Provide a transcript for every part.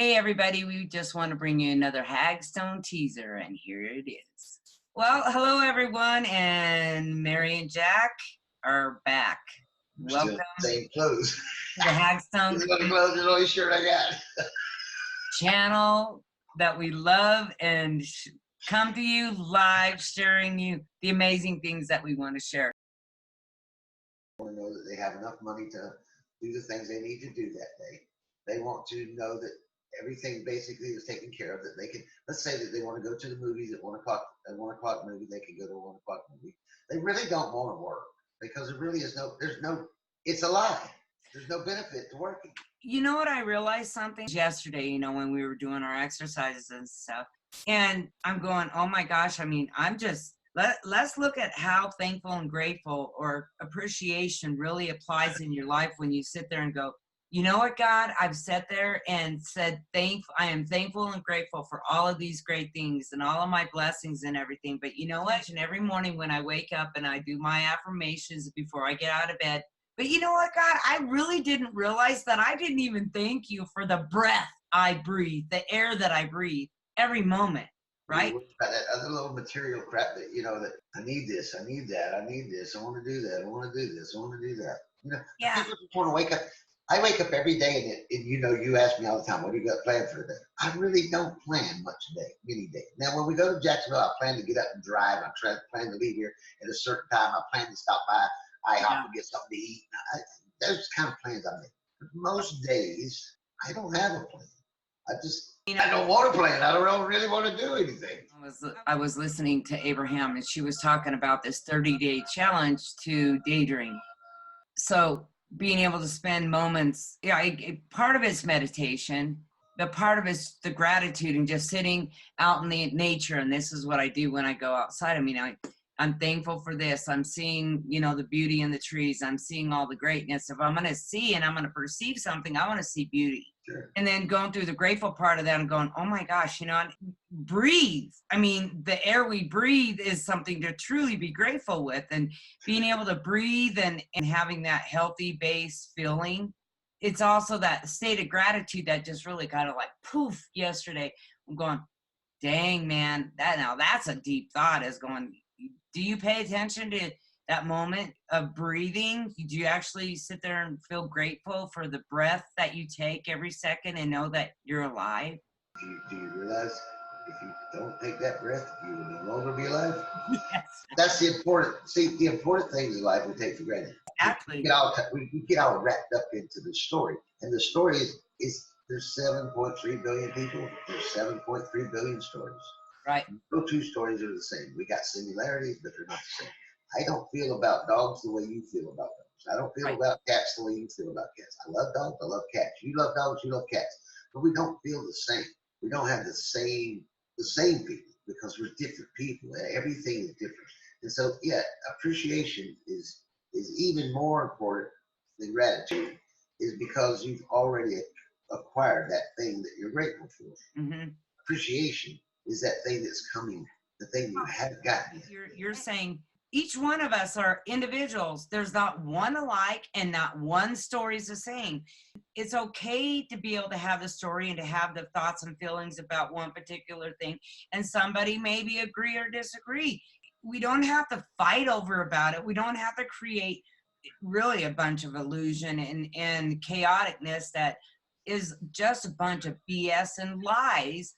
Hey, everybody, we just want to bring you another Hagstone teaser, and here it is. Well, hello, everyone, and Mary and Jack are back. Welcome Still same clothes. to the Hagstone These are the clothes and the only shirt I got. channel that we love and come to you live, sharing you the amazing things that we want to share. They want to know that they have enough money to do the things they need to do that day. They want to know that everything basically is taken care of, that they can, let's say that they want to go to the movies at 1 o'clock, at 1 o'clock movie, they can go to a 1 o'clock movie. They really don't want to work because there really is it's a lie. There's no benefit to working. You know what? I realized something yesterday, when we were doing our exercises and stuff, and I'm going, oh my gosh, let's look at how thankful and grateful or appreciation really applies in your life when you sit there and go, you know what, God, I've sat there and said, I am thankful and grateful for all of these great things and all of my blessings and everything. But you know what? And every morning when I wake up and I do my affirmations before I get out of bed, but you know what, God, I really didn't realize that I didn't even thank you for the breath I breathe, the air that I breathe every moment. Right? That other little material crap that, that I need this, I need that, I need this, I want to do that, I want to do this, I want to do that. Yeah. People just want to wake up. I wake up every day and you ask me all the time, what do you got planned for today? I really don't plan much today, many days. Now, when we go to Jacksonville, I plan to get up and drive. I plan to leave here at a certain time. I plan to stop by IHOP and get something to eat. Those kind of plans I make. But most days, I don't have a plan. I don't want to plan. I don't really want to do anything. I was listening to Abraham, and she was talking about this 30-day challenge to daydream. So being able to spend moments, part of it's meditation, but part of it's the gratitude and just sitting out in the nature. And this is what I do when I go outside. I'm thankful for this. I'm seeing, the beauty in the trees. I'm seeing all the greatness. If I'm going to see and I'm going to perceive something, I want to see beauty. Sure. And then going through the grateful part of that and going, oh my gosh, breathe. The air we breathe is something to truly be grateful with. And being able to breathe and having that healthy base feeling. It's also that state of gratitude that just really kind of like poof yesterday. I'm going, dang, man, that's a deep thought, is going, do you pay attention to that moment of breathing? Do you actually sit there and feel grateful for the breath that you take every second and know that you're alive? Do you realize if you don't take that breath, you will no longer be alive? Yes. That's the important things in life we take for granted. Exactly. We get all wrapped up into the story. And the story is there's 7.3 billion people. There's 7.3 billion stories. Right. No two stories are the same. We got similarities, but they're not the same. I don't feel about dogs the way you feel about dogs. I don't feel about cats the way you feel about cats. I love dogs. I love cats. You love dogs. You love cats. But we don't feel the same. We don't have the same feeling because we're different people. Everything is different. And so, appreciation is even more important than gratitude, is because you've already acquired that thing that you're grateful for. Mm-hmm. Appreciation is that thing that's coming, the thing you haven't gotten yet. You're saying each one of us are individuals. There's not one alike and not one story is the same. It's okay to be able to have the story and to have the thoughts and feelings about one particular thing. And somebody maybe agree or disagree. We don't have to fight over about it. We don't have to create really a bunch of illusion and chaoticness that is just a bunch of BS and lies.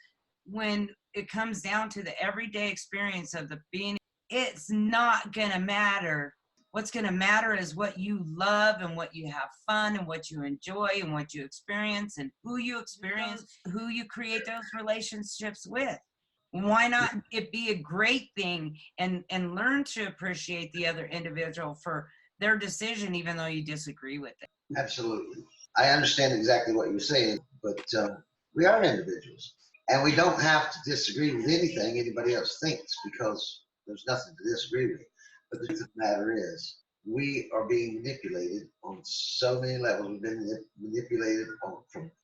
When it comes down to the everyday experience of the being, it's not going to matter. What's going to matter is what you love and what you have fun and what you enjoy and what you experience and who you experience, who you create those relationships with. Why not it be a great thing and learn to appreciate the other individual for their decision, even though you disagree with it? Absolutely. I understand exactly what you're saying, but we are individuals. And we don't have to disagree with anything anybody else thinks because there's nothing to disagree with. But the truth of the matter is, we are being manipulated on so many levels. We've been manipulated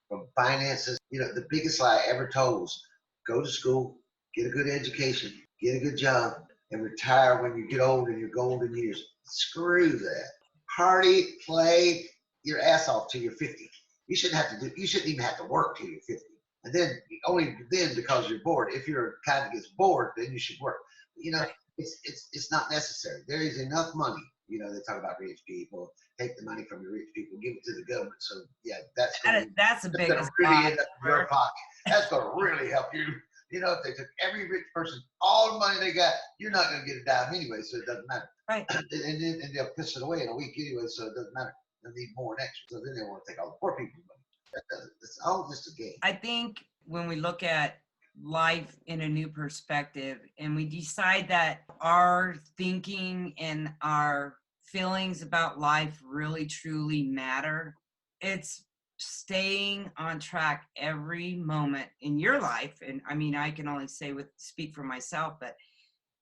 from finances. The biggest lie ever told was go to school, get a good education, get a good job, and retire when you get old in your golden years. Screw that. Party, play your ass off till you're 50. You shouldn't even have to work till you're 50. And then only then because you're bored. If you're kind of gets bored, then you should work. You know, Right. it's not necessary. There is enough money. You know, they talk about rich people. Take the money from the rich people, give it to the government. So yeah, that's going to That's the that's going biggest to really lie end up in your ever. pocket. That's going to really help you. You know, if they took every rich person, all the money they got, you're not going to get a dime anyway, so it doesn't matter. Right. And they'll piss it away in a week anyway, so it doesn't matter. They'll need more next. So then they want to take all the poor people's money. It's all just a game. I think when we look at life in a new perspective and we decide that our thinking and our feelings about life really truly matter, it's staying on track every moment in your life. And I mean, I can only speak for myself, but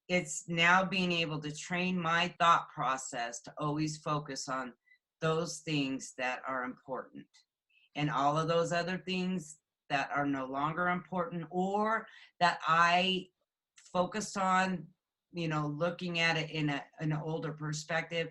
it's now being able to train my thought process to always focus on those things that are important, and all of those other things that are no longer important or that I focused on, looking at it in an older perspective,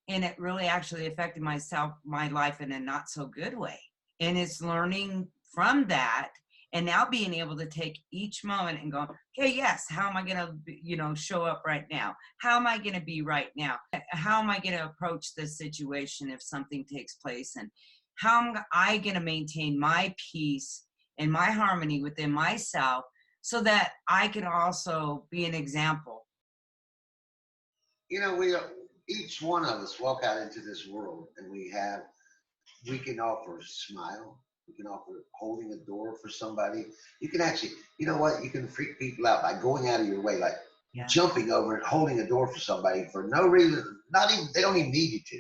and it really actually affected my life in a not so good way. And it's learning from that and now being able to take each moment and go, okay, yes, how am I going to, show up right now? How am I going to be right now? How am I going to approach this situation if something takes place? And how am I going to maintain my peace and my harmony within myself so that I can also be an example? You know, each one of us walk out into this world, and we can offer a smile. We can offer holding a door for somebody. You can actually, you know what? You can freak people out by going out of your way, like Yeah. jumping over and holding a door for somebody for no reason. Not even, they don't even need you to.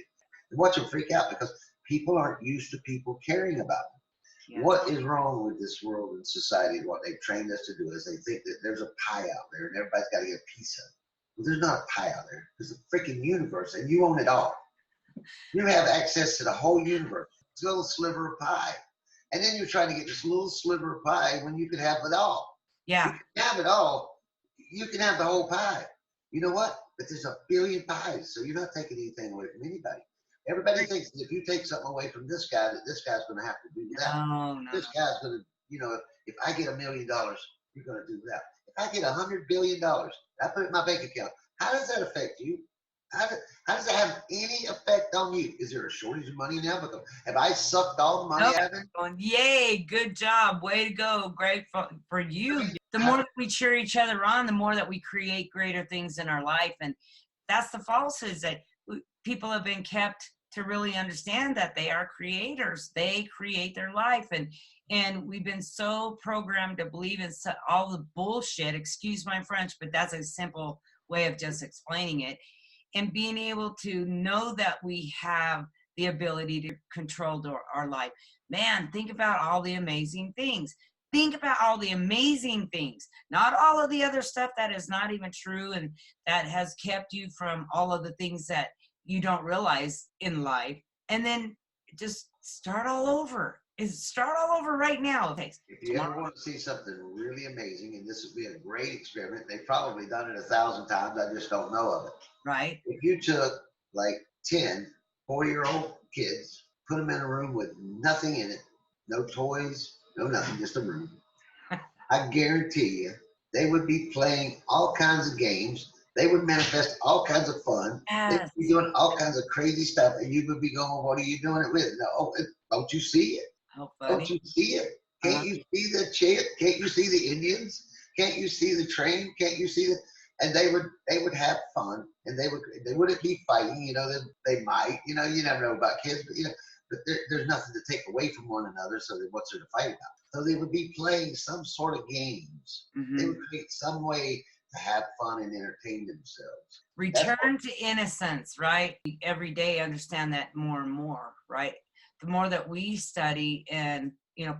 And watch them freak out because people aren't used to people caring about them. Yeah. What is wrong with this world and society? What they've trained us to do is they think that there's a pie out there and everybody's got to get a piece of it. Well, there's not a pie out there. There's a freaking universe, and you own it all. You have access to the whole universe. It's a little sliver of pie. And then you're trying to get this little sliver of pie when you could have it all. Yeah. You can have it all. You can have the whole pie. You know what? But there's a billion pies, so you're not taking anything away from anybody. Everybody thinks that if you take something away from this guy, that this guy's going to have to do that. No. This guy's going to, if I get $1 million, you're going to do that. If I get $100 billion, I put it in my bank account. How does that affect you? How does that have any effect on you? Is there a shortage of money now? Because have I sucked all the money out of it? Going, yay, good job, way to go, great for you. The more that we cheer each other on, the more that we create greater things in our life. And that's the falsehoods that people have been kept to really understand that they are creators. They create their life. And we've been so programmed to believe in all the bullshit, excuse my French, but that's a simple way of just explaining it. And being able to know that we have the ability to control our life. Man, think about all the amazing things. Think about all the amazing things, not all of the other stuff that is not even true and that has kept you from all of the things that you don't realize in life. And then just start all over. Start all over right now. If you ever want to see something really amazing, and this would be a great experiment, they've probably done it 1,000 times. I just don't know of it. Right. If you took like 10 4-year-old kids, put them in a room with nothing in it, no toys, no nothing, just a room, I guarantee you they would be playing all kinds of games. They would manifest all kinds of fun. Yes. They would be doing all kinds of crazy stuff, and you would be going, "What are you doing it with?" No, don't you see it? How funny. Don't you see it? Can't you see the chant? Can't you see the Indians? Can't you see the train? Can't you see the? And they would have fun, and they wouldn't be fighting. They might. You never know about kids, but there's nothing to take away from one another. So what's there to fight about? So they would be playing some sort of games. Mm-hmm. They would create some way to have fun and entertain themselves. Return to innocence, right? Every day understand that more and more, right? The more that we study and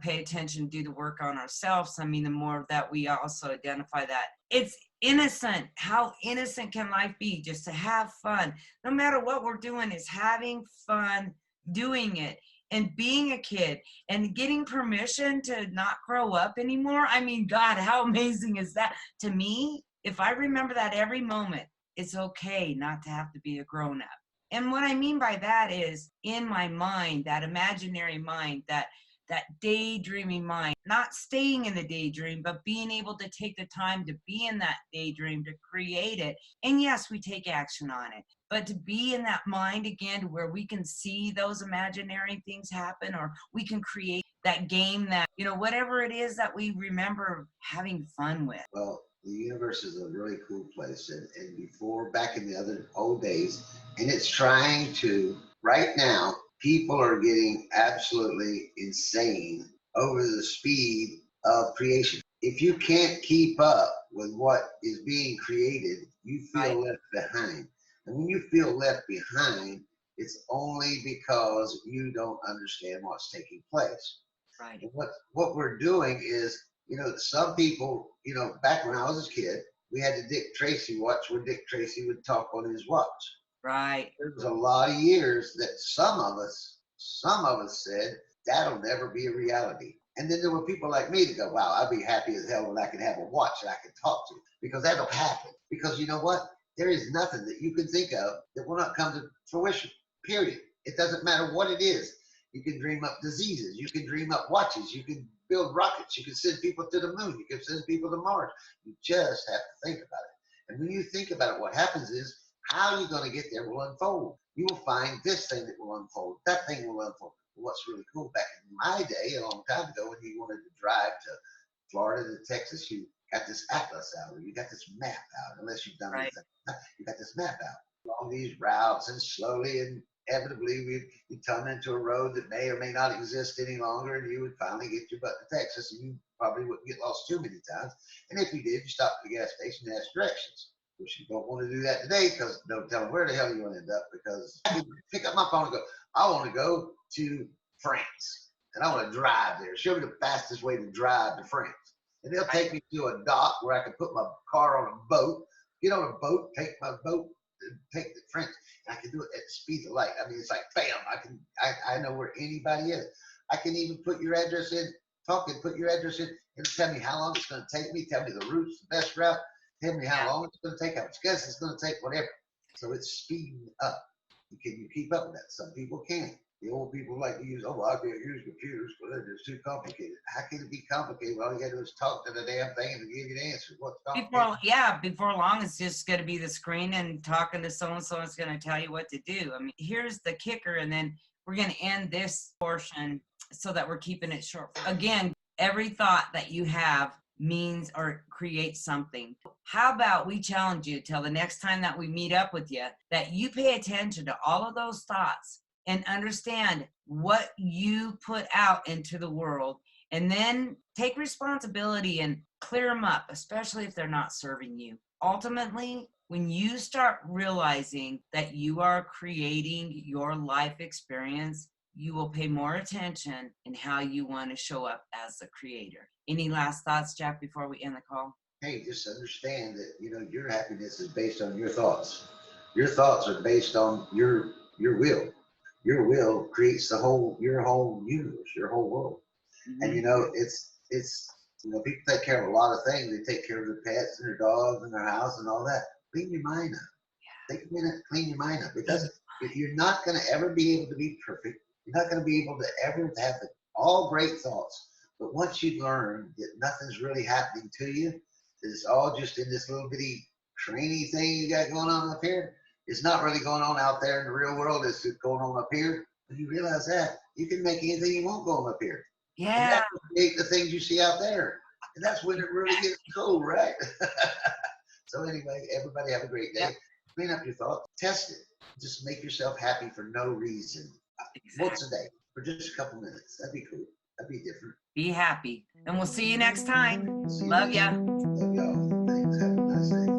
pay attention, do the work on ourselves, the more that we also identify that it's innocent. How innocent can life be? Just to have fun. No matter what we're doing, is having fun doing it and being a kid and getting permission to not grow up anymore. God, how amazing is that? To me, if I remember that every moment, it's okay not to have to be a grown up. And what I mean by that is in my mind, that imaginary mind, that that daydreaming mind, not staying in the daydream, but being able to take the time to be in that daydream, to create it. And yes, we take action on it, but to be in that mind again, to where we can see those imaginary things happen, or we can create that game that, whatever it is that we remember having fun with. Well, the universe is a really cool place. And before, back in the other old days, and it's trying to, right now, people are getting absolutely insane over the speed of creation. If you can't keep up with what is being created, you Right. feel left behind. And when you feel left behind, it's only because you don't understand what's taking place. Right. And what we're doing is, some people, back when I was a kid, we had the Dick Tracy watch where Dick Tracy would talk on his watch. Right. There was a lot of years that some of us said that'll never be a reality. And then there were people like me to go, wow, I'd be happy as hell when I could have a watch that I could talk to, because that'll happen. Because you know what? There is nothing that you can think of that will not come to fruition, period. It doesn't matter what it is. You can dream up diseases. You can dream up watches. You can build rockets. You can send people to the moon. You can send people to Mars. You just have to think about it. And when you think about it, what happens is how you're going to get there will unfold. You will find this thing that will unfold. That thing will unfold. What's really cool, back in my day, a long time ago, when you wanted to drive to Florida to Texas, you got this atlas out, or you got this map out, unless you've done Right. anything. You got this map out along these routes, and slowly and inevitably we'd come into a road that may or may not exist any longer, and you would finally get your butt to Texas, and you probably wouldn't get lost too many times. And if you did, you stopped at the gas station and asked directions. Which you don't want to do that today, because no telling where the hell you're going to end up. Because I can pick up my phone and go, I want to go to France, and I want to drive there. Show me the fastest way to drive to France. And they'll take me to a dock where I can put my car on a boat, get on a boat, take my boat, and take the French. And I can do it at the speed of light. I mean, it's like bam! I know where anybody is. I can even put your address in, put your address in, and tell me how long it's going to take me. Tell me the routes, the best route. Tell me how long it's going to take, how much gas it's going to take, whatever. So it's speeding up. Can you keep up with that? Some people can't. The old people like to use, I can't use computers because it's too complicated. How can it be complicated? All you got to do is talk to the damn thing and give you the answer. What's complicated? Before long, it's just going to be the screen and talking to so-and-so is going to tell you what to do. I mean, here's the kicker, and then we're going to end this portion so that we're keeping it short. Again, every thought that you have means or creates something. How about we challenge you till the next time that we meet up with you, that you pay attention to all of those thoughts and understand what you put out into the world, and then take responsibility and clear them up, especially if they're not serving you. Ultimately, when you start realizing that you are creating your life experience, you will pay more attention in how you want to show up as the creator. Any last thoughts, Jack, before we end the call? Hey, just understand that your happiness is based on your thoughts. Your thoughts are based on your will. Your will creates your whole universe, your whole world. Mm-hmm. And it's people take care of a lot of things. They take care of their pets and their dogs and their house and all that. Clean your mind up. Take a minute, clean your mind up, because you're not going to ever be able to be perfect. You're not going to be able to ever have all great thoughts. But once you learn that nothing's really happening to you, that it's all just in this little bitty trainy thing you got going on up here, it's not really going on out there in the real world. It's just going on up here. When you realize that, you can make anything you want going up here. Yeah. And that's what create the things you see out there. And that's when it really gets cool, right? So anyway, everybody have a great day. Yep. Clean up your thoughts. Test it. Just make yourself happy for no reason. Exactly. Once a day for just a couple minutes. That'd be cool. That'd be different. Be happy. And we'll see you next time. Love ya. Love y'all. Thanks. Have a nice day.